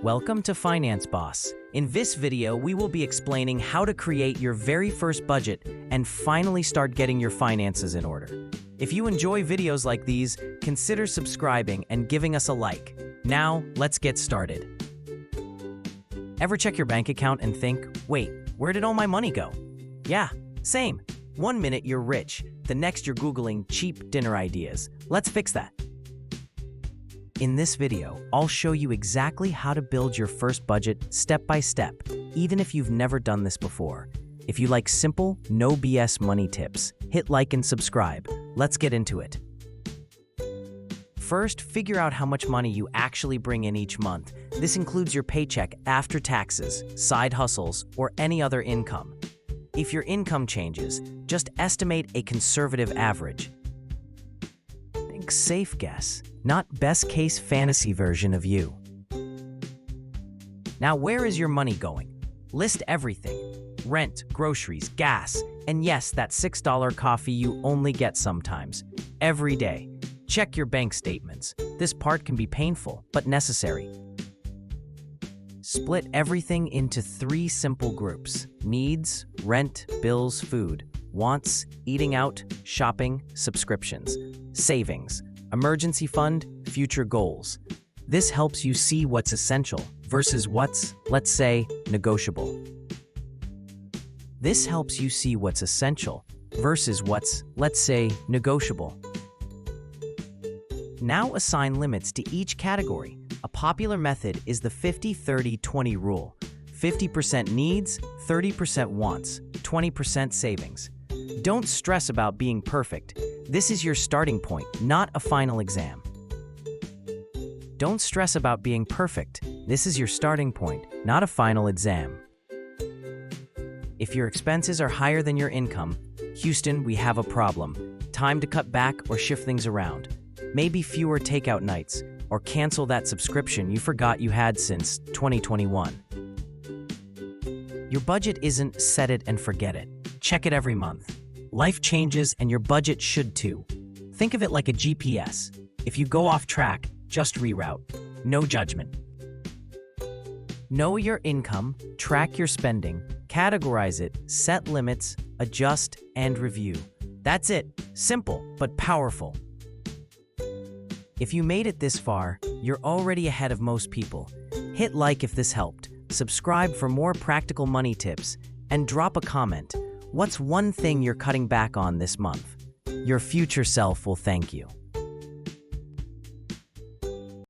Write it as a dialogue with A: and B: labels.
A: Welcome to Finance Boss. In this video, we will be explaining how to create your very first budget and finally start getting your finances in order. If you enjoy videos like these, consider subscribing and giving us a like. Now, let's get started. Ever check your bank account and think, wait, where did all my money go? Yeah, same. One minute you're rich, the next you're Googling cheap dinner ideas. Let's fix that. In this video, I'll show you exactly how to build your first budget step by step, even if you've never done this before. If you like simple, no BS money tips, hit like and subscribe. Let's get into it. First, figure out how much money you actually bring in each month. This includes your paycheck after taxes, side hustles, or any other income. If your income changes, just estimate a conservative average. Think safe guess, not best case fantasy version of you. Now, where is your money going? List everything: rent, groceries, gas, and yes, that $6 coffee you only get sometimes. Every day. Check your bank statements. This part can be painful, but necessary. Split everything into 3 simple groups: needs, rent, bills, food; wants, eating out, shopping, subscriptions; savings, emergency fund, future goals. This helps you see what's essential versus what's, let's say, negotiable. This helps you see what's essential versus what's, let's say, negotiable. Now assign limits to each category. A popular method is the 50-30-20 rule. 50% needs, 30% wants, 20% savings. Don't stress about being perfect. This is your starting point, not a final exam. Don't stress about being perfect. This is your starting point, not a final exam. If your expenses are higher than your income, Houston, we have a problem. Time to cut back or shift things around. Maybe fewer takeout nights, or cancel that subscription you forgot you had since 2021. Your budget isn't set it and forget it. Check it every month. Life changes and your budget should too. Think of it like a GPS. If you go off track, just reroute. No judgment. Know your income, track your spending, categorize it, set limits, adjust, and review. That's it. Simple, but powerful. If you made it this far, you're already ahead of most people. Hit like if this helped, subscribe for more practical money tips, and drop a comment. What's one thing you're cutting back on this month? Your future self will thank you.